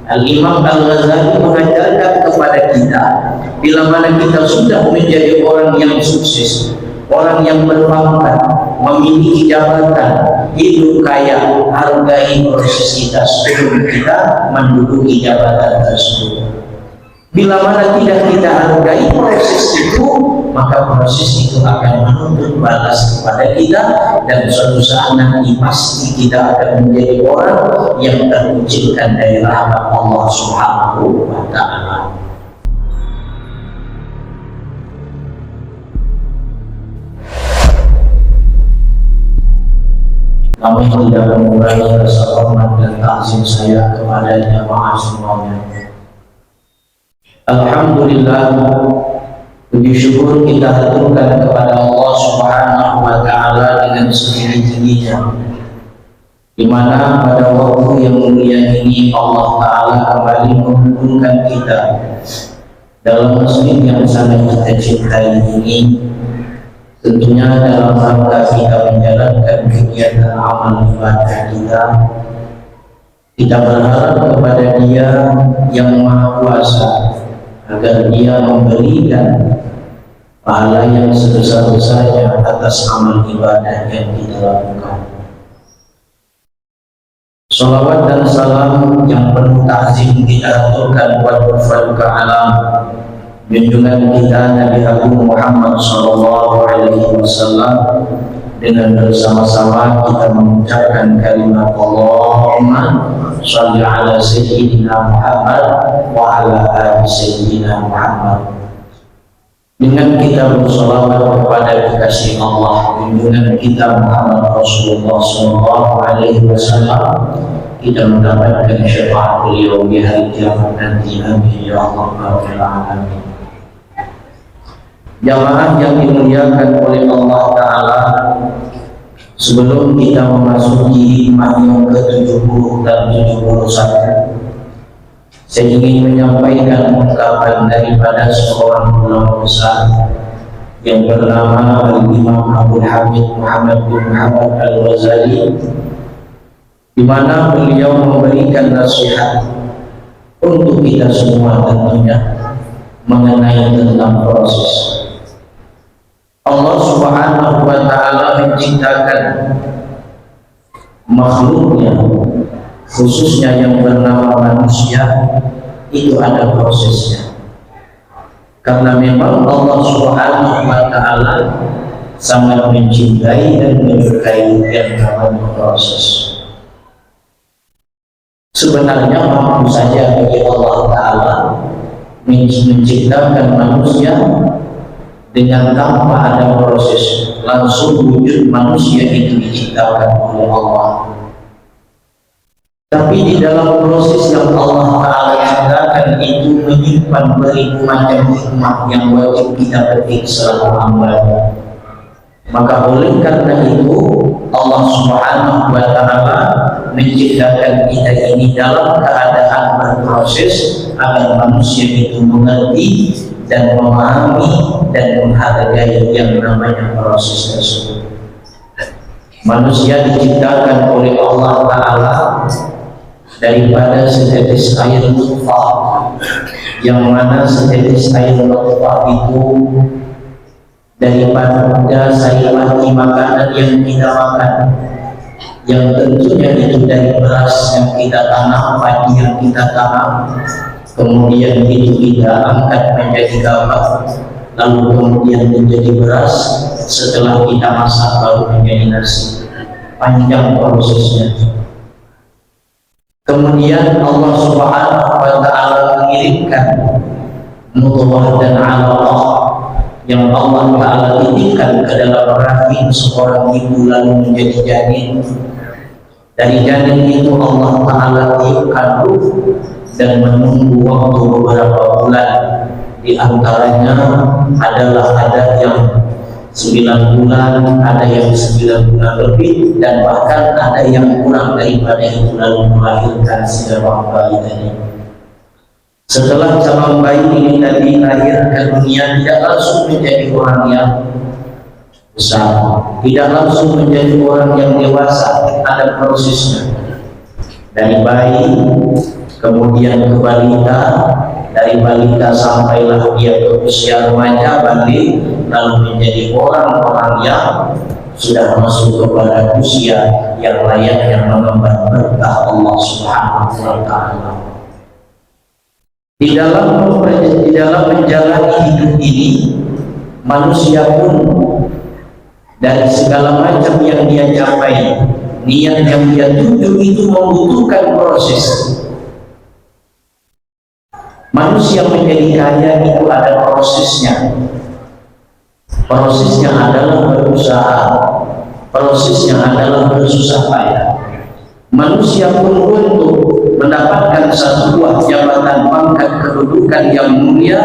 Al-Imam Al-Ghazali mengajarkan kepada kita, bila mana kita sudah menjadi orang yang sukses, orang yang berpangkat, memiliki jabatan, hidup kaya, hargai proses kita sebelum kita menduduki jabatan tersebut. Bila mana tidak kita hargai proses itu, maka proses itu akan menuntut balas kepada kita, dan suatu saat nanti pasti kita akan menjadi orang yang terkucilkan dari rahmat Allah Subhanahu wa Ta'ala. Kami tidak mengurangi rasa hormat dan takzim saya kepada jamaah semuanya. Alhamdulillah, puji syukur kita haturkan kepada Allah Subhanahu wa Ta'ala dengan setinggi-tingginya, di mana pada waktu yang mulia ini Allah Ta'ala kembali mengumpulkan kita dalam masjid yang sangat kita cintai ini, tentunya dalam rangka kita menjalankan kegiatan amal ibadah kita. Kita berharap kepada Dia yang Maha Kuasa agar Dia memberikan pahala yang sebesar-besarnya atas amal ibadah yang kita lakukan. Salawat dan salam yang penuh ta'zim kita aturkan buat Rasulullah alam, junjungan kita Nabi Agung Muhammad SAW, dengan bersama-sama kita mengucapkan kalimat Allahumma shalli ala sayyidina Muhammad wa ala ali sayyidina Muhammad. Dengan kita bersalawat kepada kekasih Allah, junjungan kita Muhammad Rasulullah SAW, kita mendapatkan syafaat beliau di hari kiamat nanti. Amin ya Allah ya alamin. Jamaah yang dimuliakan oleh Allah Ta'ala, sebelum kita memasuki hikmah yang ke-70 dan 71, saya ingin menyampaikan ungkapan daripada seorang ulama besar yang bernama Al-Imam Abu Hamid Muhammad bin Muhammad Al-Ghazali, di mana beliau memberikan nasihat untuk kita semua tentunya mengenai tentang proses. Allah Subhanahu wa Ta'ala menciptakan makhluknya, khususnya yang bernama manusia, itu ada prosesnya. Karena memang Allah Subhanahu wa Ta'ala sangat mencintai dan menyukai yang namanya proses. Sebenarnya mampu saja bagi Allah Ta'ala menciptakan manusia dengan tanpa ada proses, langsung wujud manusia itu diciptakan oleh Allah. Tapi di dalam proses yang Allah Ta'ala ciptakan itu menyimpan beribu macam hikmah yang wajib kita petik selalu hambanya. Maka oleh karena itu Allah Subhanahu wa Ta'ala menciptakan kita ini dalam keadaan berproses agar manusia itu mengerti dan memahami dan menghargai yang namanya proses tersebut. Manusia diciptakan oleh Allah Ta'ala daripada setetes air nutfah, yang mana setetes air nutfah itu daripada sayuran makanan yang kita makan, yang tentunya itu dari beras yang kita tanam, padi yang kita tanam, kemudian itu kita angkat menjadi gabah, lalu kemudian menjadi beras, setelah kita masak baru menjadi nasi. Panjang prosesnya. Kemudian Allah Subhanahu wa Ta'ala mengirimkan nutfah dan 'alaqah yang Allah Ta'ala titipkan ke dalam rahim seorang ibu lalu menjadi janin. Dari janin itu Allah Ta'ala tiupkan ruh dan menunggu waktu beberapa bulan. Di antaranya adalah ada yang 9 bulan, ada yang 9 bulan lebih, dan bahkan ada yang kurang daripada itu lalu melahirkan si calon bayi tadi. Setelah calon bayi ini tadi lahir ke dunia, tidak langsung menjadi orang yang besar, tidak langsung menjadi orang yang dewasa, ada prosesnya. Dari bayi kemudian ke balita, dari balita sampailah dia ke usia remaja, balik, lalu menjadi orang-orang yang sudah masuk kepada usia yang layak yang mengemban berkah Allah Subhanahu wa Ta'ala. Di dalam menjalani hidup ini, manusia pun dari segala macam yang dia capai, niat yang dia tuju itu membutuhkan proses. Manusia menjadi kaya itu ada prosesnya. Prosesnya adalah berusaha, prosesnya adalah bersusah payah. Manusia pun untuk mendapatkan satu buah jabatan, pangkat, kedudukan yang mulia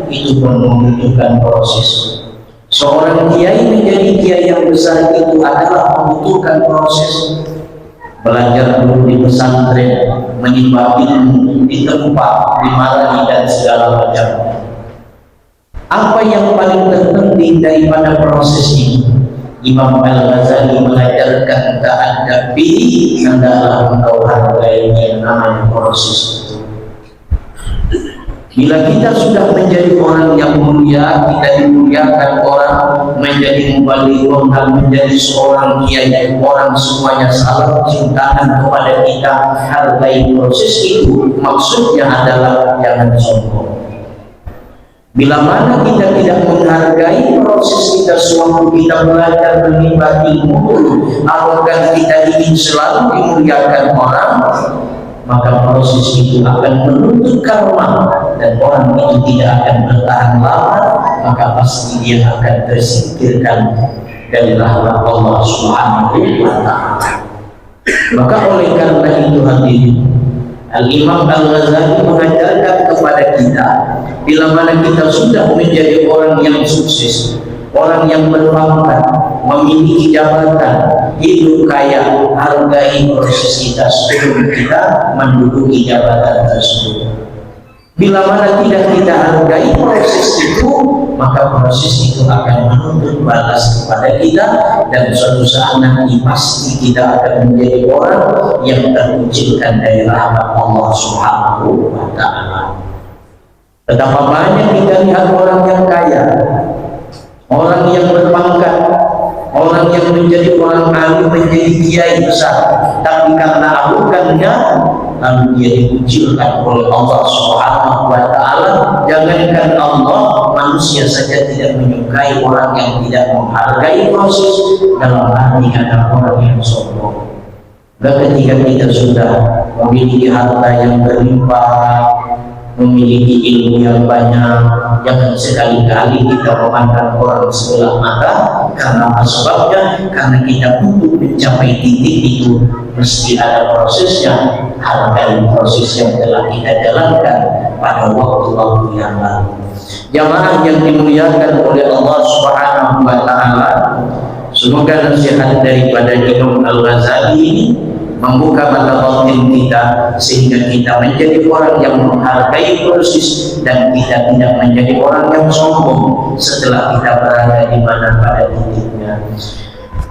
itu pun membutuhkan proses. Seorang kiai menjadi kiai yang besar itu adalah membutuhkan proses. Belajar dulu di pesantren, menimba ilmu di tempat, di marani dan segala macam. Apa yang paling terpenting daripada proses ini? Imam Al-Ghazali mengajarkan ta'addabi, hendaklah engkau hargai yang namanya proses itu. Bila kita sudah menjadi orang yang mulia, kita dimuliakan orang, menjadi mubaligh dan menjadi seorang kiai, orang semuanya salah cintaan kepada kita, hargai proses itu. Maksudnya adalah jangan sombong. Bila mana kita tidak menghargai proses kita sewaktu kita belajar menimba ilmu, apakah kita ingin selalu dimuliakan orang, maka proses itu akan menuntut karma dan orang itu tidak akan bertahan lama, maka pasti dia akan tersingkirkan dari rahmat Allah Subhanahu wa Ta'ala. Maka oleh karena itu hadirin, Al-Imam Al-Ghazali mengajarkan kepada kita, bila mana kita sudah menjadi orang yang sukses, orang yang berpangkat, memiliki jabatan, hidup kaya, hargai proses kita sebelum kita menduduki jabatan tersebut. Bila mana tidak kita hargai proses itu, maka proses itu akan menuntut balas kepada kita, dan suatu saat nanti pasti kita akan menjadi orang yang terkucilkan dari rahmat Allah Subhanahu wa Ta'ala. Betapa banyak kita lihat orang yang kaya, orang yang berpangkat, orang yang menjadi orang alim, menjadi kiai besar, tapi karena abukannya lalu dia dikucilkan oleh Allah Subhanahu wa Ta'ala. Jangankan Allah, manusia saja tidak menyukai orang yang tidak menghargai proses. Dalam hati ada orang yang sombong. Ketika kita sudah memiliki harta yang berlimpah, memiliki ilmu yang banyak, jangan sekali-kali kita memandang orang sebelah mata. Karena sebabnya, karena kita untuk mencapai titik itu mesti ada prosesnya. Hargai proses yang telah kita jalankan pada waktu-waktu yang lalu. Jamaah yang dimuliakan oleh Allah Subhanahu wa Ta'ala, semoga nasihat daripada Imam Al-Ghazali ini membuka mata batin kita, sehingga kita menjadi orang yang menghargai proses dan kita tidak menjadi orang yang sombong setelah kita berada di mana pada titiknya.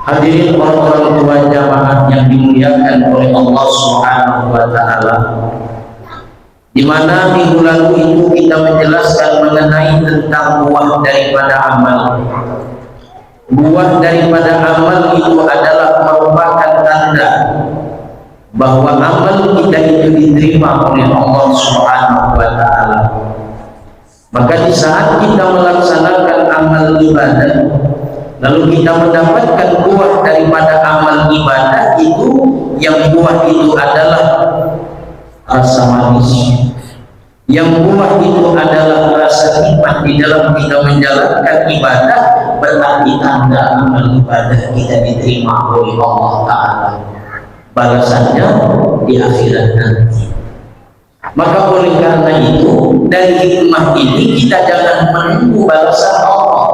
Hadirin orang-orang tua jamaah yang dimuliakan oleh Allah Subhanahu wa Ta'ala, di mana minggu lalu itu kita menjelaskan mengenai tentang buah daripada amal. Buah daripada amal itu adalah merupakan tanda bahwa amal kita itu diterima oleh Allah Subhanahu wa Ta'ala. Maka di saat kita melaksanakan amal ibadah, lalu kita mendapatkan buah daripada amal ibadah itu, yang buah itu adalah rasa manis, yang buah itu adalah rasa nikmat di dalam kita menjalankan ibadah, berarti tanda amal ibadah kita diterima oleh Allah Ta'ala. Balasannya di akhirat nanti. Maka oleh karena itu, dari hikmah ini kita jangan menunggu balasan Allah,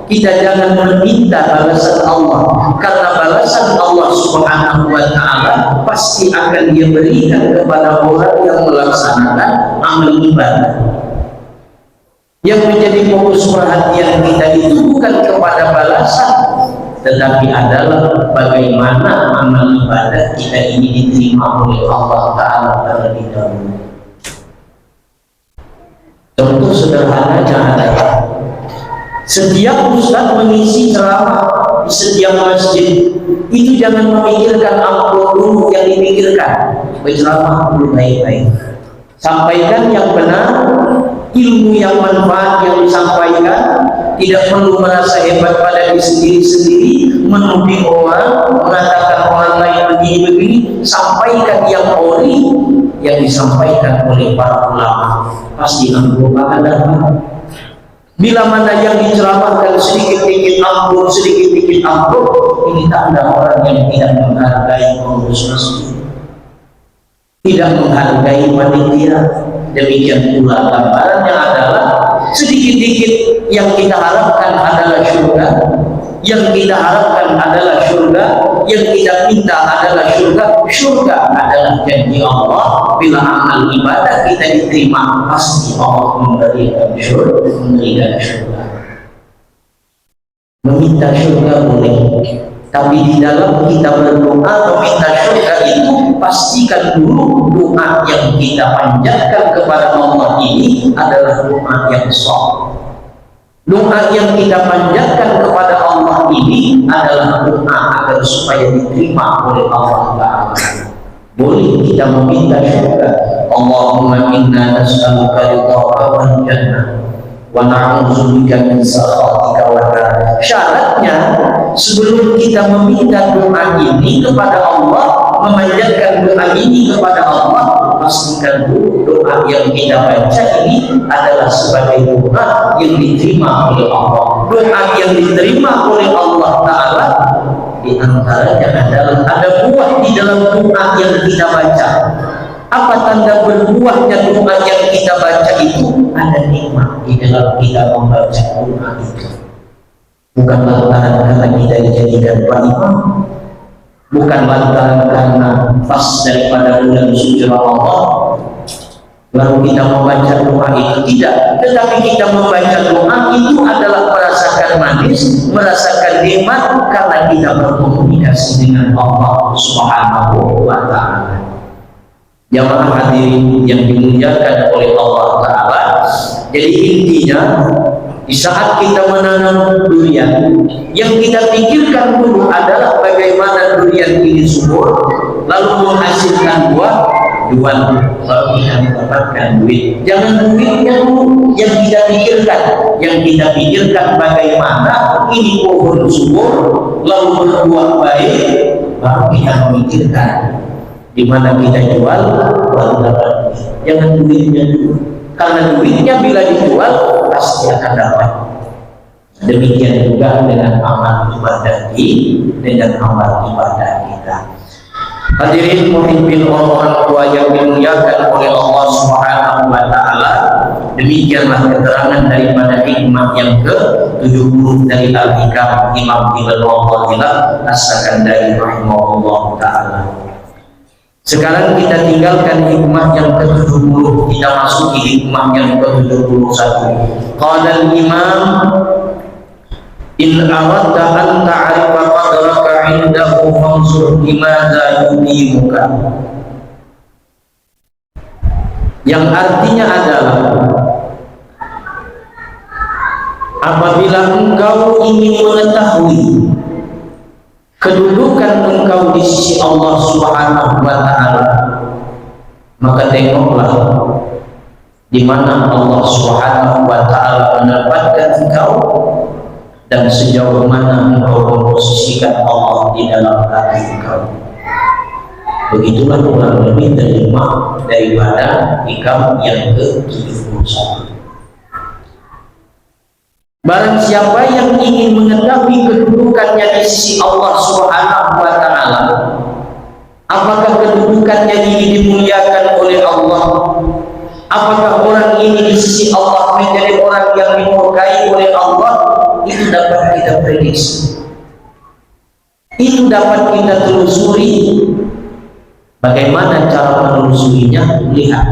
kita jangan meminta balasan Allah, karena balasan Allah Subhanahu wa Ta'ala pasti akan dia berikan kepada orang yang melaksanakan amal ibadah. Yang menjadi fokus perhatian kita itu bukan kepada balasan, tetapi adalah bagaimana amal ibadah kita ini diterima oleh Allah Ta'ala terlebih dahulu. sederhananya adalah setiap ustaz mengisi ceramah di setiap masjid itu jangan memikirkan amplop dulu yang dipikirkan, berceramah dulu baik-baik, sampaikan yang benar, ilmu yang manfaat yang disampaikan. Tidak perlu merasa hebat pada diri sendiri, menuding orang, mengatakan orang lain begini-begini. Sampaikan yang ori, yang disampaikan oleh para ulama, pasti amplop akan datang. Bila mana yang diceramahkan sedikit-sedikit amplop, sedikit-sedikit amplop, ini tanda orang yang tidak menghargai pengurus masjid, tidak menghargai panitia. Demikian pula gambarannya adalah sedikit-sedikit yang kita harapkan adalah surga, yang kita harapkan adalah surga, yang kita minta adalah surga. Surga adalah janji Allah. Bila amal ibadah kita diterima, pasti Allah memberikan surga. Meminta surga boleh, tapi di dalam kita berdoa meminta surga itu pastikan dulu doa yang kita panjatkan kepada Allah ini adalah doa yang sah. Doa yang kita panjatkan kepada Allah ini adalah doa agar supaya diterima oleh Allah Ta'ala. Boleh kita meminta surga, Allahumma inna nas'aluka ridhaka wal jannah wa na'udzubika min sakhatika wan nar. Syaratnya sebelum kita meminta doa ini kepada Allah, memanjatkan doa ini kepada Allah, pastikan dulu doa yang kita baca ini adalah sebagai doa yang diterima oleh Allah. Doa yang diterima oleh Allah Ta'ala di antaranya adalah ada buah di dalam doa yang kita baca. Apa tanda berbuahnya doa yang kita baca itu? Ada nikmat di dalam kita membaca doa itu. Bukan lantaran karena kita dijadikan Pak Imam, bukan lantaran karena pas daripada bulan suci Ramadan lalu kita membaca doa itu, tidak. Tetapi kita membaca doa itu adalah merasakan manis, merasakan nikmat karena kita berkomunikasi dengan Allah Subhanahu wa Ta'ala. Jamaah hadirin yang dimuliakan oleh Allah Ta'ala, jadi intinya di saat kita menanam durian, yang kita pikirkan dulu adalah bagaimana durian ini subur, lalu menghasilkan buah, jual, lalu kita mendapatkan duit. Jangan duitnya dulu yang kita pikirkan. Yang kita pikirkan bagaimana ini pohon subur, lalu berbuah baik, baru kita memikirkan di mana kita jual, baru dapat duit. Jangan duitnya dulu, karena duitnya bila dijual pasti akan dapat. Demikian juga dengan amal ibadah kita. Hadirin muhibbin orang tua yang dimuliakan oleh Allah Subhanahu wa Ta'ala, demikianlah keterangan daripada hikmah yang ke-70 dari Al-Hikam Imam Ibn Al-Fadilah As-Sakandari rahimahullah ta'ala. Sekarang kita tinggalkan hikmah yang ke-70, kita masuki hikmah yang ke-71. Qala al-imam, in aradta an ta'rifa qadraka 'indahu fanzur limadza yudimuka. Yang artinya adalah apabila engkau ingin mengetahui kedudukan engkau di sisi Allah Subhanahu wa Ta'ala, maka tengoklah di mana Allah Subhanahu wa Ta'ala menempatkan engkau dan sejauh mana engkau memposisikan Allah di dalam hati engkau. Begitulah kurang lebih terima daripada hikam yang ke-71. Barang siapa yang ingin mengetahui kedudukannya di sisi Allah Subhanahu wa Ta'ala, apakah kedudukannya ini dimuliakan oleh Allah, apakah orang ini di sisi Allah menjadi orang yang dimurkai oleh Allah, itu dapat kita prediksi, itu dapat kita telusuri. Bagaimana cara menelusurinya? Lihat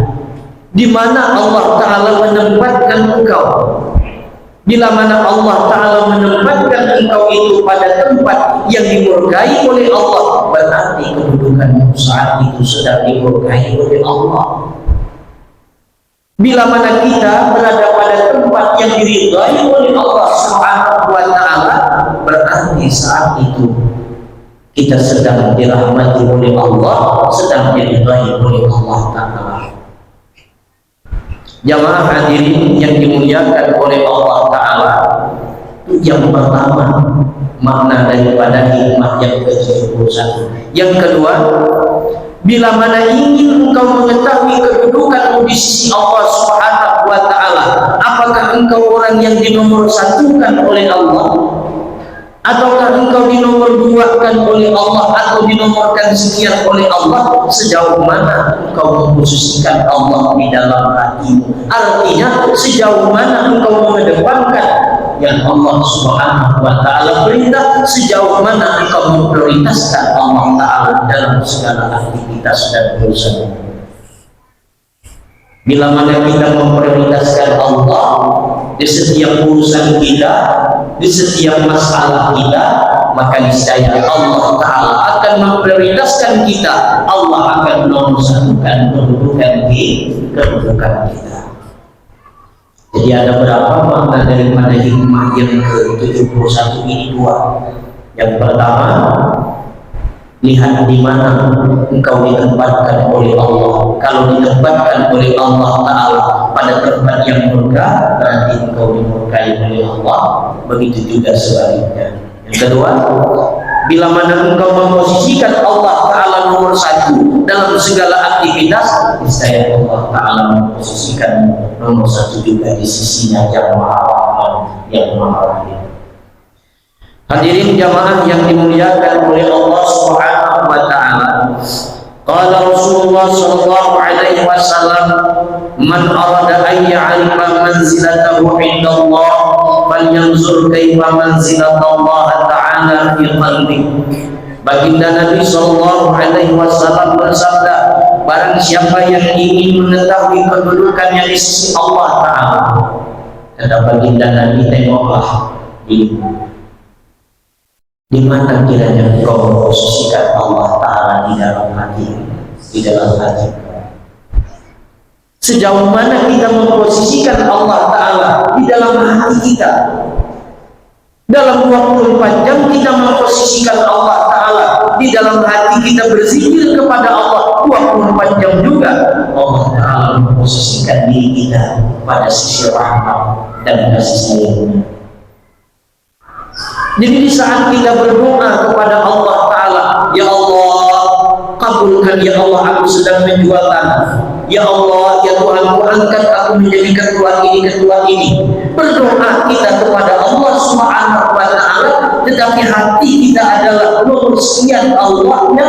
di mana Allah Ta'ala menempatkan engkau. Bila mana Allah Ta'ala menempatkan engkau itu pada tempat yang dimurkai oleh Allah, berarti kedudukan saat itu sedang dimurkai oleh Allah. Bila mana kita berada pada tempat yang diridhai oleh Allah Subhanahu wa taala, berarti saat itu kita sedang dirahmati oleh Allah, sedang diridhai oleh Allah taala. Jamaah hadirin yang dimuliakan oleh Allah taala, yang pertama makna daripada hikmah yang ke-71. Yang kedua, bila mana ingin engkau mengetahui kedudukanmu di sisi Allah Subhanahu wa taala, apakah engkau orang yang dinomorsatukan oleh Allah, ataukah engkau dinomorduakan oleh Allah, atau dinomorkan sekian oleh Allah, sejauh mana engkau memposisikan Allah di dalam hatimu? Artinya sejauh mana engkau mengedepankan yang Allah Subhanahu wa taala perintah, sejauh mana engkau memprioritaskan Allah taala dalam segala aktivitas dan urusan. Bila mana kita memprioritaskan Allah di setiap urusan kita, di setiap masalah kita, maka niscaya Allah taala akan memprioritaskan kita. Allah akan menomorduakan kedudukan kita. Jadi ada berapa makna daripada hikmah yang ke-71 ini? Dua. Yang pertama, lihat di mana engkau ditempatkan oleh Allah. Kalau ditempatkan oleh Allah taala pada tempat yang murka, berarti engkau dimurkai oleh Allah. Begitu juga sebaliknya. Yang kedua, bila mana engkau memposisikan Allah taala nomor satu dalam segala aktivitas, niscaya Allah taala memposisikan nomor satu juga di sisinya yang maha rahman, yang maha rahim. Hadirin jamaah yang dimuliakan oleh Allah Subhanahu wa taala, qala Rasulullah sallallahu alaihi wasallam, man arada an ya'rifa manzilatahu 'inda Allah falyanzur kaifa manzilatullah ta'ala fi qalbihi. Baginda Nabi sallallahu alaihi wasallam bersabda, barang siapa yang ingin mengetahui kedudukannya di sisi Allah taala, kata baginda Nabi, tengoklah di mana kiranya engkau memposisikan Allah taala di dalam hati, di dalam hati. Sejauh mana kita memposisikan Allah taala di dalam hati kita. Dalam 24 jam kita memposisikan Allah taala di dalam hati kita, berzikir kepada Allah 24 jam juga. Allah taala memposisikan diri kita pada sisi rahmat dan kasih sayangnya. Jadi di saat kita berdoa kepada Allah taala, ya Allah kabulkan, ya Allah aku sedang menjual tanah, ya Allah ya Tuhan ku angkat aku menjadi ketua ini. Berdoa kita kepada Allah Subhanahu wa taala, tetapi hati kita adalah nomor sekian Allahnya,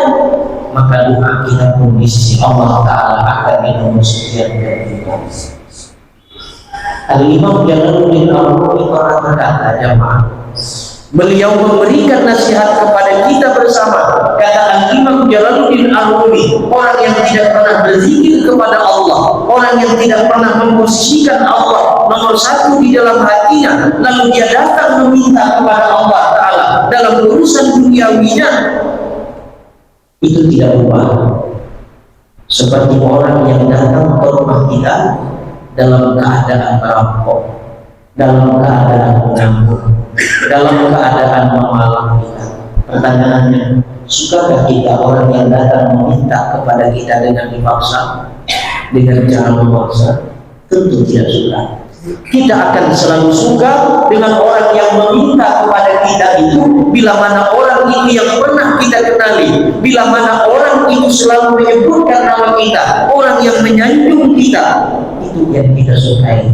maka doa kita pun di sisi Allah taala akan dinomor sekian kita. Al-Imam Jalaluddin Ar-Rumi pernah berkata, jamaah, beliau memberikan nasihat kepada kita bersama. Kata Al-Imam Jalaluddin Ar-Rumi, orang yang tidak pernah berzikir kepada Allah, orang yang tidak pernah memposisikan Allah nomor satu di dalam hatinya, lalu dia datang meminta kepada Allah taala dalam urusan duniawinya, itu tidak ubah. Seperti orang yang datang ke rumah kita dalam keadaan merampok, dalam keadaan mengamuk, dalam keadaan memalang kita. Pertanyaannya, sukakah kita orang yang datang meminta kepada kita dengan dipaksa, dengan cara memaksa? Tentu tidak suka. Kita akan selalu suka dengan orang yang meminta kepada kita itu, bila mana orang itu yang pernah kita kenali, bila mana orang itu selalu menyebutkan nama kita, orang yang menyanjung kita, itu yang kita sukai,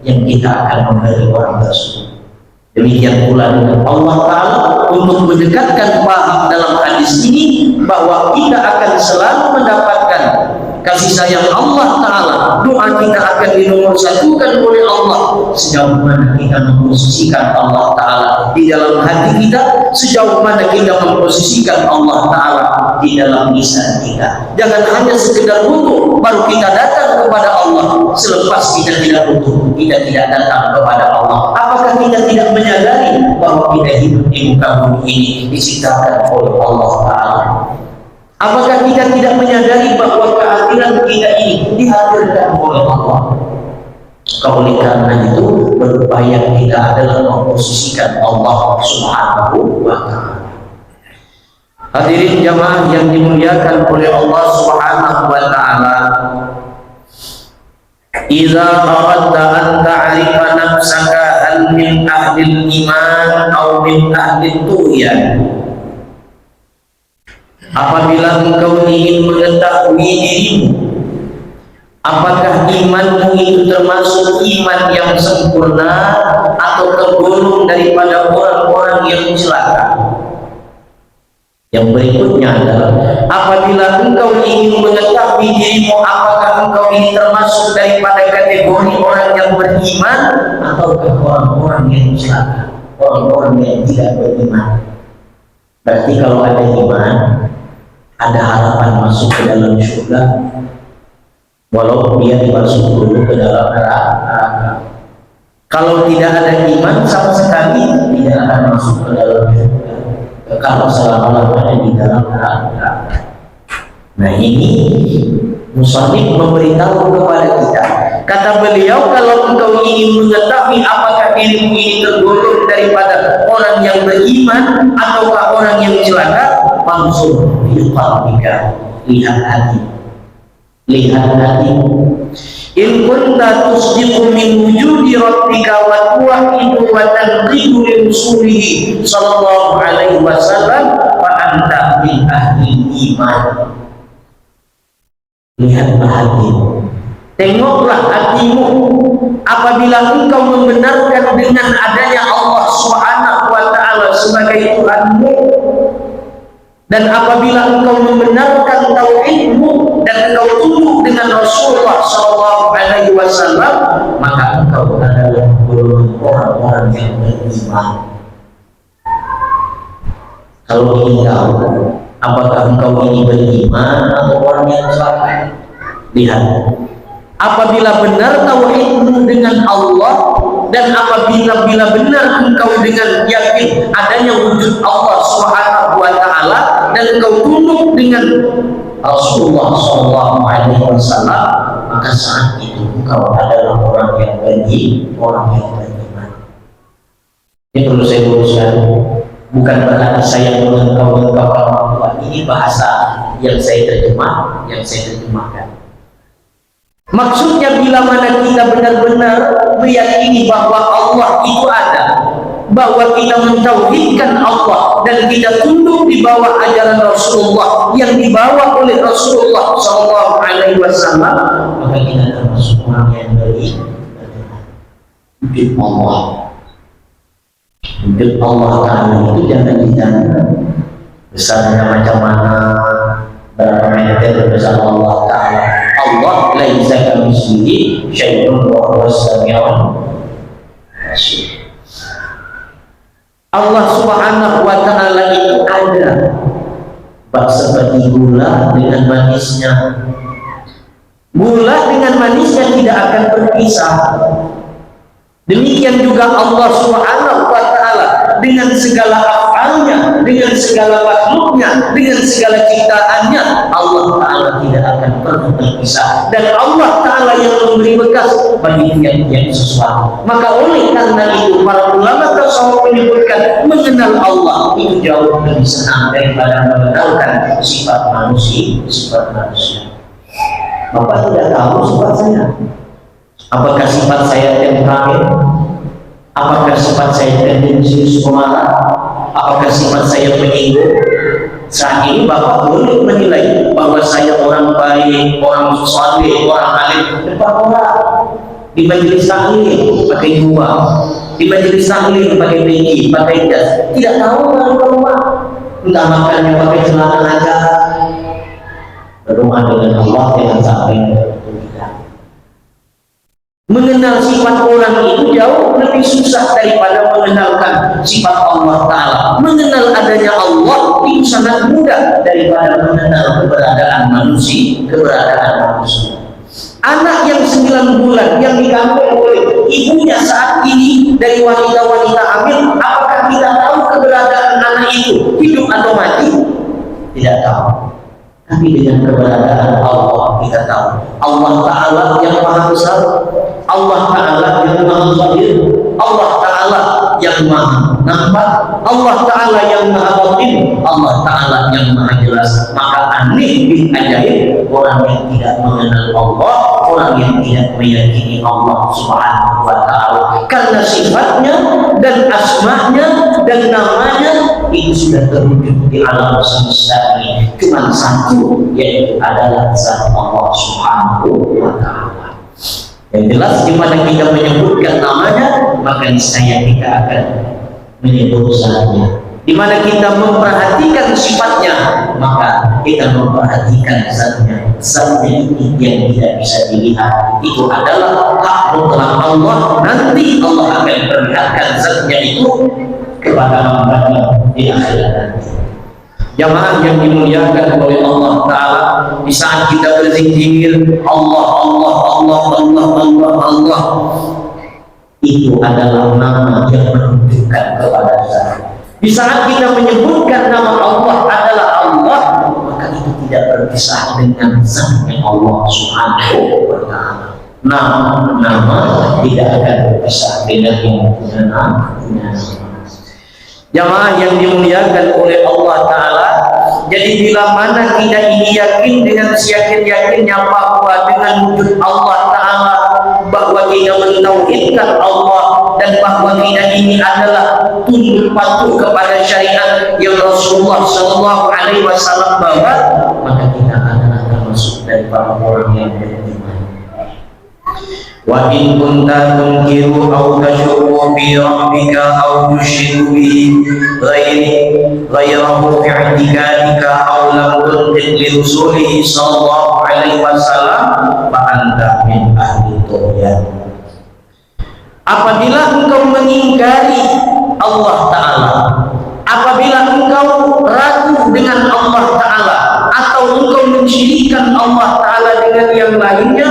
yang kita akan memberi orang tersebut. Demikian pula dengan Allah Ta'ala, untuk mendekatkan paham dalam hadis ini bahwa kita akan selalu mendapatkan kasih sayang Allah Ta'ala. Doa kita akan dinomorsatukan oleh Allah sejauh mana kita memposisikan Allah Ta'ala di dalam hati kita, sejauh mana kita memposisikan Allah Ta'ala di dalam lisan kita. Jangan hanya sekedar butuh baru kita datang kepada Allah, selepas kita tidak butuh kita tidak datang kepada Allah. Apakah kita tidak menyadari bahwa kita hidup di muka bumi ini diciptakan oleh Allah Ta'ala? Apakah kita tidak menyadari bahwa kehadiran kita ini dihadirkan oleh Allah? Oleh karena itu berupaya kita adalah memposisikan Allah Subhanahu wa Ta'ala. Hadirin jamaah yang dimuliakan oleh Allah Subhanahu wa Ta'ala, idza aradta an ta'rifa nafsaka hal min ahli iman atau min ahli tughyan, apabila engkau ingin mengetahui dirimu, apakah imanmu itu termasuk iman yang sempurna atau tergolong daripada orang-orang yang celaka. Yang berikutnya adalah apabila engkau ingin mengetahui dirimu, apakah engkau ini termasuk daripada kategori orang yang beriman ataukah orang-orang yang celaka, orang-orang yang tidak beriman. Berarti kalau ada iman, ada harapan masuk ke dalam surga, walau dia dimasuk dulu ke dalam neraka. Kalau tidak ada iman sama sekali, tidak akan masuk ke dalam surga, kalau selama-lamanya di dalam neraka. Nah, ini musannif memberitahu kepada kita. Kata beliau, kalau engkau ingin mengetahui apakah dirimu ini tergolong daripada orang yang beriman ataukah orang yang celaka, langsung qalbika, lihat hati, lihat hatimu. In kunta tusdiqu min wujudi rabbika wa tuwahidu wa tanqidu li rasulihi sallallahu alaihi wasallam fa anta min ahli iman. Lihatlah hatimu, tengoklah hatimu. Apabila engkau membenarkan dengan adanya Allah Subhanahu wa Ta'ala sebagai Tuhanmu, dan apabila engkau membenarkan tauhidmu dan engkau tunduk dengan Rasulullah SAW, maka engkau adalah golongan orang-orang yang beriman. Kalau ingin tahu apakah engkau ini beriman atau orang yang celaka, lihat. Apabila benar tauhidmu dengan Allah, dan apabila benar engkau dengan yakin adanya wujud Allah Subhanahu wa Ta'ala, dan engkau tunduk dengan Rasulullah SAW, maka saat itu engkau adalah orang yang beriman. Ini perlu saya luruskan, bukan berarti saya mengengkau orang tua. Ini bahasa yang saya terjemahkan. Maksudnya, bila mana kita benar-benar meyakini bahwa Allah itu ada, bahwa kita mentauhidkan Allah dan kita tunduk di bawah ajaran Rasulullah yang dibawa oleh Rasulullah SAW, maka kita termasuk orang yang beriman. Wujud Allah, wujud Allah Ta'ala itu jangan ditanya besarnya macam mana, berapa meter besar Allah Ta'ala. Allah laisa kamitslihi syai'un wa huwas samiul basir. Allah Subhanahu wa Ta'ala itu ada, seperti gula dengan manisnya. Gula dengan manisnya tidak akan berpisah. Demikian juga Allah Subhanahu wa Ta'ala dengan segala afalnya, dengan segala makhluknya, dengan segala ciptaannya, Allah Ta'ala tidak akan pernah berpisah. Dan Allah Ta'ala yang memberi bekas bagi tiap-tiap sesuatu. Maka oleh karena itu para ulama tasawuf menyebutkan mengenal Allah itu jauh lebih senang daripada mengenalkan sifat manusia. Bapak tidak tahu sifat saya. Apakah sifat saya temperamen? Apakah sifat saya tendensius pemarah? Apakah sifat saya penyinggung? Saat ini Bapak boleh menilai bahwa saya orang baik, orang saleh, orang alim depan orang. Di majelis taklim pakai jubah, di majelis taklim pakai peci, pakai jas. Tidak tahu kalau keluar, entah makannya pakai celana aja. Berdoa dengan Allah dengan sampai mengenal sifat orang itu jauh lebih susah daripada mengenalkan sifat Allah Ta'ala. Mengenal adanya Allah itu sangat mudah daripada mengenal keberadaan manusia. Anak yang 9 bulan yang dikandung oleh ibunya saat ini dari wanita-wanita hamil, apakah kita tahu keberadaan anak itu hidup atau mati? Tidak tahu. Tapi dengan keberadaan Allah kita tahu. Allah Ta'ala yang maha besar, Allah Ta'ala yang maha zahir, Allah Ta'ala yang maha nampak, Allah Ta'ala yang maha batin, Allah Ta'ala yang maha jelas. Maka aneh bin ajaib orang yang tidak mengenal Allah, orang yang tidak meyakini Allah Subhanahu wa Ta'ala, karena sifatnya dan asma'nya dan namanya itu sudah terwujud di alam semesta ini. Cuma satu, yaitu adalah zat Allah Subhanahu wa Ta'ala. Yang jelas di mana kita menyebutkan namanya, maka niscaya kita akan menyebut zatnya. Di mana kita memperhatikan sifatnya, maka kita memperhatikan zatnya. Zatnya ini yang tidak bisa dilihat, itu adalah hak mutlak Allah. Nanti Allah akan perlihatkan zatnya itu kepada hamba-Nya di akhirat nanti. Jamaah yang dimuliakan oleh Allah Ta'ala, di saat kita berzikir Allah, Allah, Allah, Allah, Allah, Allah, itu adalah nama yang menunjukkan kepada zat. Di saat kita menyebutkan nama Allah adalah Allah, maka itu tidak berpisah dengan zatnya Allah Subhanahu wa Ta'ala. Nama tidak akan berpisah dengan yang punya nama. Jamaah yang dimuliakan oleh Allah Ta'ala, jadi bila mana kita ini yakin dengan seyakin-yakinnya bahwa dengan wujud Allah Ta'ala, bahwa kita mentauhidkan Allah, dan bahwa kita ini adalah tunduk patuh kepada syariat yang Rasulullah SAW bawa, maka kita adalah termasuk dari para orang yang beriman. Wa in kunta tunkiru aw tashukku fi rabbika aw tushriku bihi ghayrahu fi i'tikadika aw lam tuntik li rusulihi sallallahu alaihi wasallam fa anta min ahli tughyan. Apabila engkau mengingkari Allah Ta'ala, apabila engkau ragu dengan Allah Ta'ala, atau engkau mensyirikkan Allah Ta'ala dengan yang lainnya,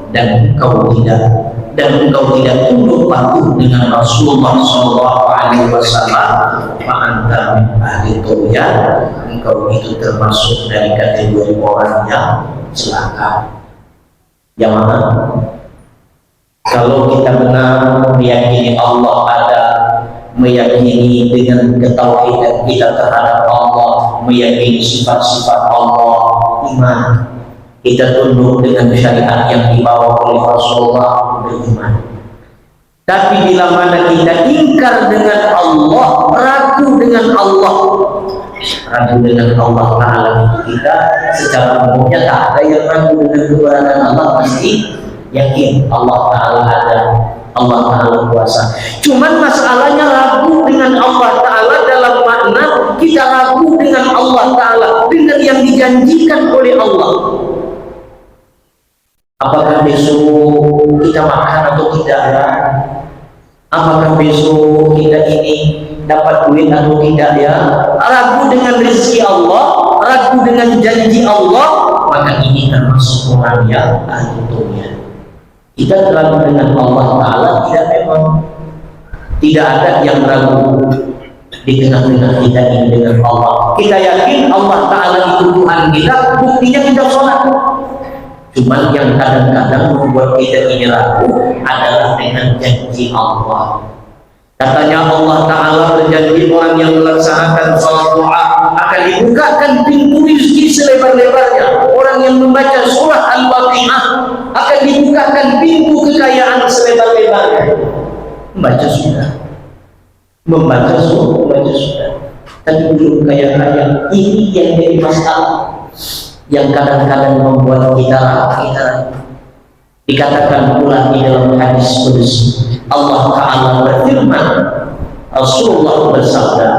dan engkau tidak tunduk patuh dengan Rasulullah SAW, maka min ahli tughyan, engkau itu termasuk dari kategori orang yang celaka. Jamaah, kalau kita benar meyakini Allah ada, meyakini dengan ketauhidan kita terhadap Allah, meyakini sifat-sifat Allah, iman, kita tunduk dengan syariat yang dibawa oleh Rasulullah, beriman. Tapi bila mana kita ingkar dengan Allah, ragu dengan Allah Ta'ala, kita secara umumnya tak ada yang ragu dengan keberadaan Allah, pasti yakin Allah Ta'ala ada, Allah Ta'ala kuasa. Cuman masalahnya ragu dengan Allah Ta'ala dalam makna kita ragu dengan Allah Ta'ala, dengan yang dijanjikan oleh Allah. Apakah besok kita makan atau tidak ya? Apakah besok kita ini dapat duit atau tidak ya? Ragu dengan rezeki Allah, ragu dengan janji Allah, maka ini termasuk orang yang ahli dunia. Kita ragu dengan Allah Ta'ala, tidak, memang tidak ada yang ragu di tengah-tengah kita ini dengan Allah. Kita yakin Allah Ta'ala itu Tuhan kita, buktinya kita sholat. Cuman yang kadang-kadang membuat kita ini ragu adalah dengan janji Allah. Katanya Allah Ta'ala berjanji orang yang melaksanakan salat doa akan dibukakan pintu rezeki selebar-lebarnya. Orang yang membaca surah Al-Waqiah akan dibukakan pintu kekayaan selebar-lebarnya. Membaca sudah, tapi belum kaya-kaya. Ini yang jadi masalah, yang kadang-kadang membuat kita ragu. Dikatakan pula di dalam hadis qudsi, Allah Ta'ala berfirman, Rasulullah bersabda,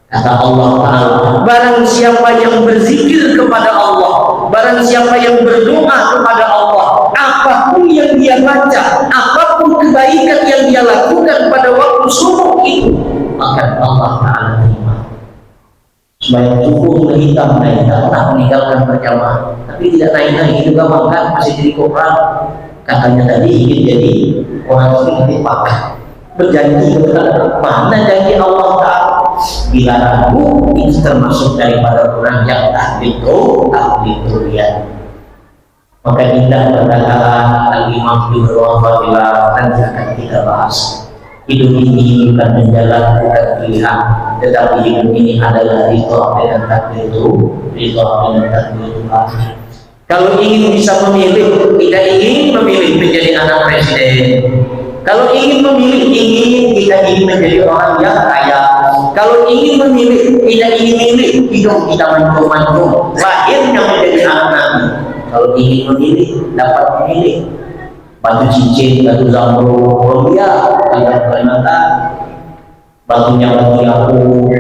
kata Allah Ta'ala, barang siapa yang berzikir kepada Allah, barang siapa yang berdoa kepada Allah, apapun yang dia baca, apapun kebaikan yang dia lakukan pada waktu subuh itu, maka Allah Ta'ala terima. Supaya subuh hitam naik, tak meninggalkan berjamaah, tapi tidak naik-naik juga makan, masih jadi korban. Katanya tadi ingin jadi orang yang dipakai, berjanji kepada mana janji Allah Ta'ala. Bila ragu, ini termasuk daripada orang yang ahli tughyan. Maka indah perkataan Al-Imam Ibnu Athaillah nanti akan kita bahas. Hidup ini bukan menjalan, bukan pilihan, tetapi hidup ini adalah ridha dengan takdir itu, ridha dengan takdir Tuhan. Kalau ingin bisa memilih, kita ingin memilih menjadi anak presiden. Kalau ingin memilih, kita ingin menjadi orang yang kaya. Kalau ingin memilih, kita ingin memilih hidup kita mancung-mancung, lahirnya menjadi anak Nabi. Kalau ingin memilih, dapat memilih batu cincin, batu zamrud, Colombia, Kalimantan, batunya batu yakut,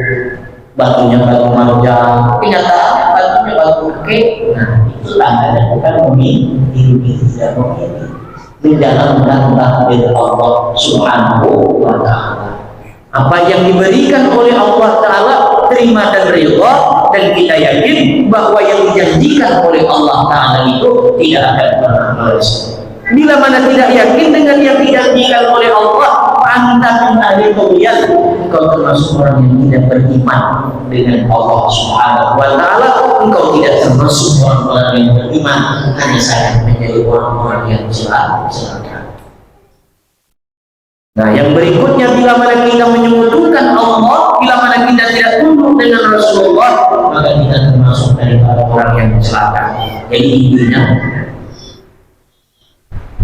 batunya batu marjan, kenyataannya batunya batu akik. Nah, itu tandanya bukan memilih, hidup itu tidak memilih, menjalankan takdir Allah Subhanahu wa Ta'ala. Apa yang diberikan oleh Allah Ta'ala terima dan ridha, dan kita yakin bahwa yang dijanjikan oleh Allah Ta'ala itu tidak akan pernah meleset. Bila mana tidak yakin dengan yang dijanjikan oleh Allah, anta min ahli tughyan, engkau termasuk orang yang tidak beriman dengan Allah Subhanahu wa Ta'ala. Engkau tidak termasuk orang-orang yang beriman, hanya saja menjadi orang-orang yang celaka. Nah, yang berikutnya, bila mana kita menyebutkan Allah, bila mana kita tidak tunduk dengan Rasulullah, maka kita termasuk dari orang yang celaka. Jadi intinya,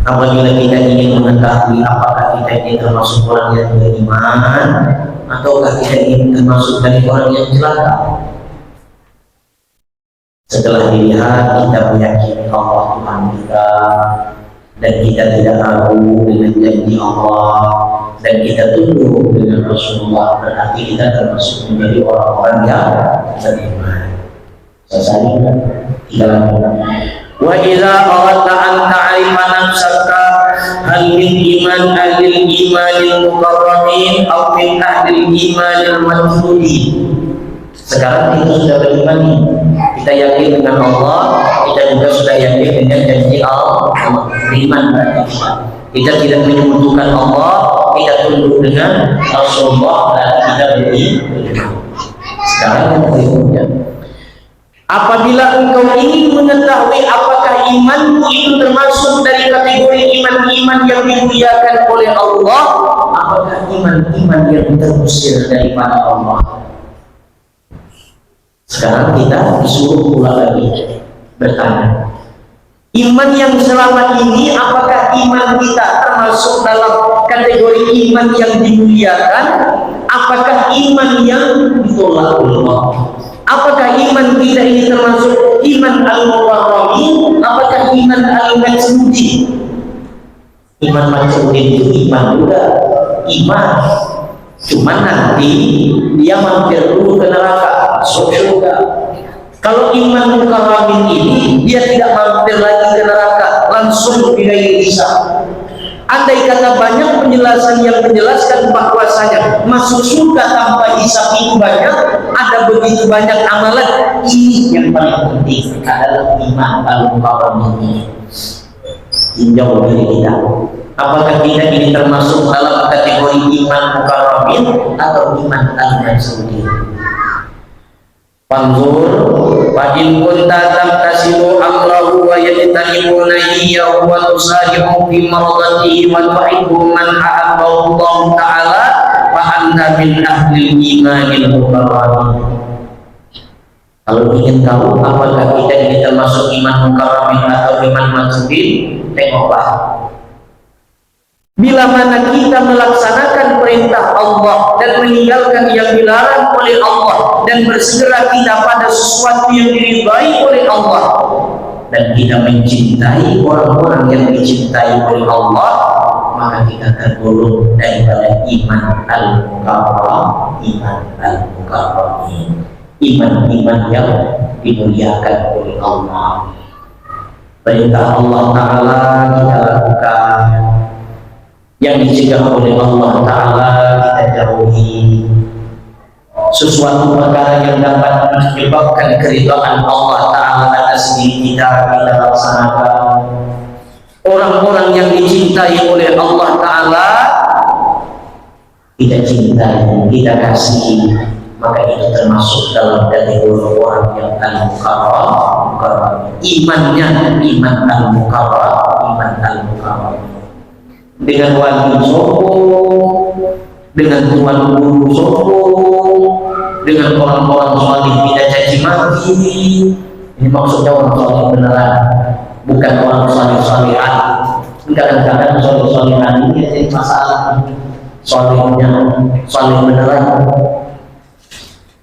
apabila kita ingin mengetahui apakah kita ini termasuk orang yang beriman ataukah kita ini termasuk dari orang yang celaka, setelah dilihat kita meyakini Allah Tuhan kita, dan kita tidak ragu dengan janji Allah, dan kita tunduk dengan Rasulullah, berarti kita termasuk menjadi orang-orang yang beriman. Sesajinya kita lakukan. Wa idza aradta an ta'rifa nafsaka hal min iman ahli imanil mukarramin aw min ahli imanil majhuli. Sekarang kita sudah beriman, kita yakin dengan Allah, kita juga sudah yakin dengan janji Allah. Beriman berarti kita tidak menyebutkan Allah, kita tunduk dengan Rasulullah, dan kita beriman. Sekarang yang berikutnya, apabila engkau ingin mengetahui apakah imanmu itu termasuk dari kategori iman-iman yang dimuliakan oleh Allah, apakah iman-iman yang terusir daripada Allah. Sekarang kita disuruh pula lagi bertanya, iman yang selama ini apakah iman kita termasuk dalam kategori iman yang dimuliakan, apakah iman yang ditolak oleh Allah? Apakah iman kita ini termasuk iman al-mukarramin, apakah iman al-majhuli? Iman majhuli itu iman juga, iman, cuma nanti dia mampir dulu ke neraka, masuk surga. Kalau iman mukarramin ini, dia tidak mampir lagi ke neraka, langsung bighairi hisab. Andai kata banyak penjelasan yang menjelaskan bahwasanya masuk surga tanpa hisab itu banyak, ada begitu banyak amalan, ini yang paling penting adalah iman al-mukarramin ini. Tinjau diri kita, apakah kita ini termasuk dalam kategori iman mukarramin atau iman al-majhuli? Fanzur fa in kunta tamtasilu amrahu wa yajtanibu nahyihi wa tusari'u fi maradatihi wa tuhibbu man ahabbahu Allah ta'ala fa anta min ahli imanil mukarramin. Kalau ingin tahu apakah kita ini termasuk iman mukarramin atau iman majhuli, tengoklah. Bila mana kita melaksanakan perintah Allah dan meninggalkan yang dilarang oleh Allah, dan bersegera kita pada sesuatu yang diridhai oleh Allah, dan kita mencintai orang-orang yang dicintai oleh Allah, maka kita tergolong daripada iman al-mukarram, iman yang dimuliakan oleh Allah. Perintah Allah Ta'ala kita lakukan, yang dicegah oleh Allah Ta'ala kita jauhi. Sesuatu perkara yang dapat menyebabkan keridhaan Allah Ta'ala atas diri kita laksanakan. Orang-orang yang dicintai oleh Allah Ta'ala kita cintai, kita kasihi, maka itu termasuk dalam kategori orang yang al-mukarram, al-mukarram. Imannya iman al-mukarram, iman al-mukarram. Dengan wali sombong, dengan tuan guru sombong, dengan orang-orang salih tidak caci maki. Ini maksudnya orang salih beneran, bukan orang salih-salihan. Kadang-kadang salih-salihan ini jadi masalah. Salihnya salih beneran.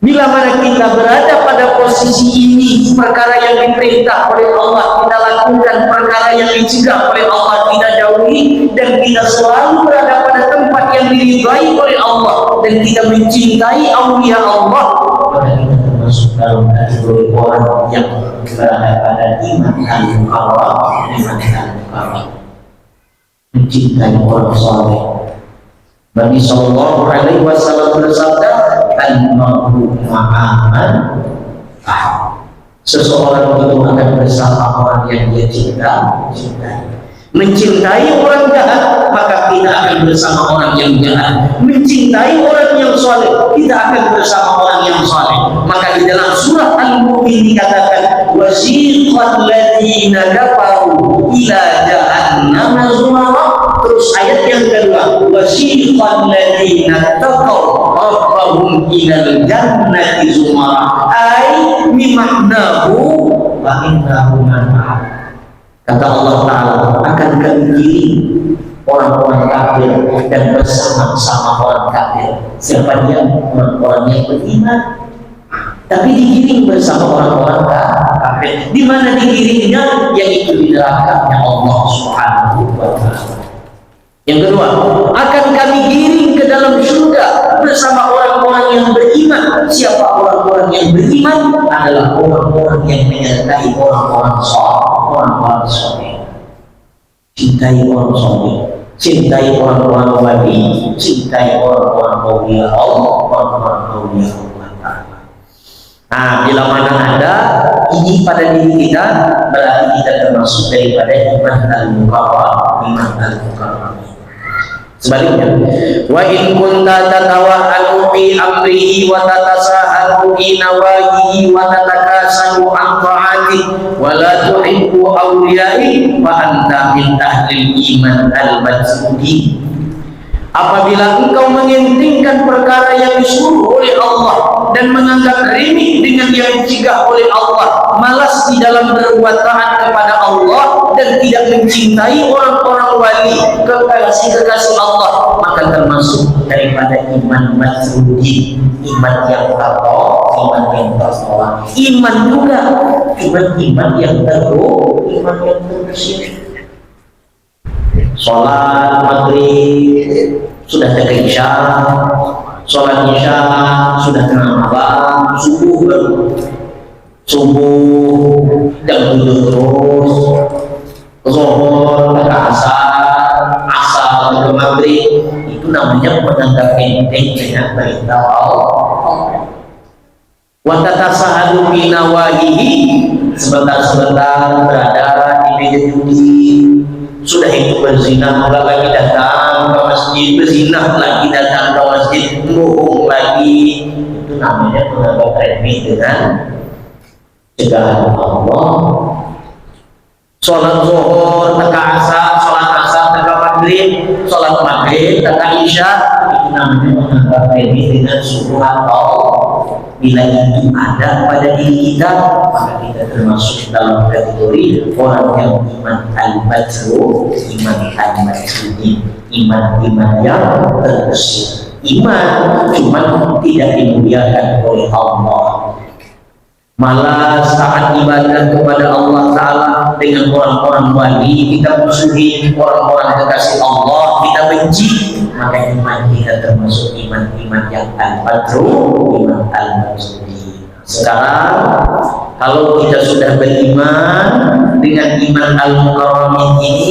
Bila mana kita berada pada posisi ini, perkara yang diperintah oleh Allah kita lakukan, perkara yang dicegah oleh Allah kita jauhi, dan kita selalu berada pada tempat yang diridhai oleh Allah, dan kita mencintai aulia Allah, maka kita termasuk dalam kategori orang yang berada pada iman al-mukarram, iman al-mukarram, mencintai orang saleh. Nabi Sallallahu Alaihi Wasallam bersabda, "Al-mar'u ma'aman seseorang itu akan bersama orang yang dia cintai. Mencintai orang jahat, maka kita akan bersama orang yang jahat. Mencintai orang yang saleh, kita akan bersama orang yang saleh. Maka di dalam surah Al-Mu'min dikatakan, wasiqal ladzina kafaru ila jahannam zumara. Terus ayat yang kedua, wasiqal ladzina taqaw rabbahum ilal jannati zumara. Ai mimahnahu wa innahu manfaat. Kata Allah Ta'ala, akan kami giring orang-orang kafir dan bersama-sama orang kafir. Siapa dia? Orang-orang yang beriman, tapi digiring bersama orang-orang kafir. Di mana digiringnya? Yaitu di nerakanya Allah Subhanahu wa Ta'ala. Yang kedua, akan kami giring ke dalam surga bersama orang-orang yang beriman. Siapa orang-orang yang beriman? Adalah orang-orang yang menyertai orang-orang saleh. Cintai orang saleh, cintai orang-orang wali, cintai orang-orang aulia Allah, orang-orang aulia Allah. Nah, bila mana ada ini pada diri kita, berarti kita termasuk daripada iman al-mukarram, iman al-mukarram. Sebaliknya, wa in kunta tatawa'anu fi amrihi wa tatasahalu fi nawahihi wa tatakasalu an ta'ati wa la tuhibbu awliya'i fa anta min ahlil iman al-majsudi. Apabila engkau mengintingkan perkara yang disuruh oleh Allah dan menganggap remeh dengan yang dicegah oleh Allah, malas di dalam berbuat taat kepada Allah dan tidak mencintai orang-orang wali, kekasih-kekasih Allah, maka termasuk daripada iman majrudi, iman yang tertolak, iman yang tertolak. Iman juga, iman yang teruk, iman yang terbersih. Sholat maghrib sudah ke isya, sholat isya sudah kena malam, subuh dan terus, zuhur ke asar, asar ke maghrib. Itu namanya menganggap enteng dengan perintah Allah. Wa tatasahadu fi nawahihi, sebentar-sebentar berada di meja judi, sudah itu berzina lagi datang ke masjid, berzina lagi datang ke masjid, bohong lagi. Itu namanya menganggap remeh dengan cegahan Allah. Sholat zuhur teka asar, sholat asar teka maghrib, sholat maghrib teka isya, itu namanya menganggap remeh dengan suruhan Allah. Bila itu ada pada diri kita, maka kita termasuk dalam kategori orang yang iman al-majrur, iman al-majrudi, iman yang terbersih. Iman cuma tidak dimuliakan oleh Allah. Malas taat ibadah kepada Allah Ta'ala dengan orang-orang wali kita musuhi, orang-orang kekasih Allah kita benci, maka iman kita termasuk iman yang al-majrur, iman al-majrudi. Sekarang kalau kita sudah beriman dengan iman al-mukarram ini,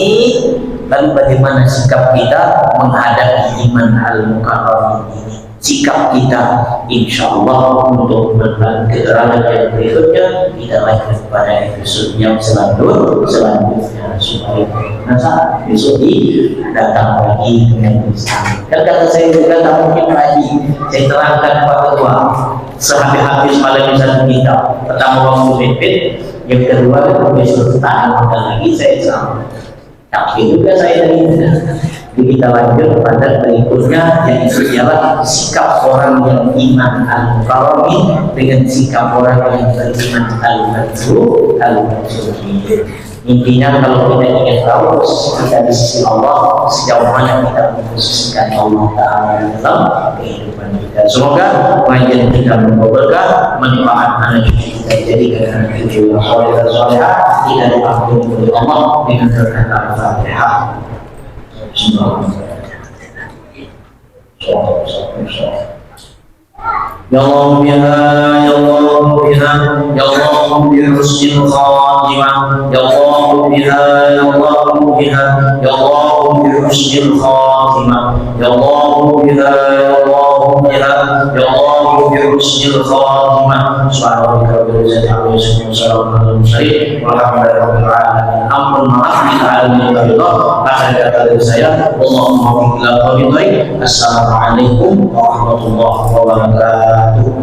lalu bagaimana sikap kita menghadapi iman al-mukarram ini? Sikap kita insya Allah untuk berbagi keterangan yang berikutnya kita lanjut pada episode yang selanjutnya supaya nanti besok datang lagi dengan Islam. Dan kata saya juga tak mungkin lagi saya terangkan Pak Ketua sehabis-habis malam Islam kita pertama waktu pipit Yang kedua besok tak ada lagi saya sama. Tapi juga saya dari jadi kita lanjut pada berikutnya, yaitu ialah sikap orang yang iman al-karami dengan sikap orang yang beriman al-majruh. Intinya kalau kita ingin tahu posisi kita di sisi Allah, sejauh mana kita memposisikan Allah Ta'ala dalam kehidupan kita. Semoga pengajian kita memberkah, manfaat anak kita jadikan kita yang soleh dan solehah, tidak diampuni oleh Allah dengan berkat Al-Fatihah. Ya Allah biha, ya Allah biha, ya Allah bihusnil khatimah, ya Allah biha, ya Allah biha, ya Allah bihusnil khatimah, ya Allah biha, ya Allah biha, ya Allah bihusnil khatimah. Subhanaka rabbil izzati amma yasifun, salamun alal mursalin, walhamdulillahi rabbil alamin. Ampun maaf bila alamin Allah. Akhir kata dari saya, Allahumma waffiq ila aqwamit thoriq. Assalamualaikum warahmatullahi wabarakatuh.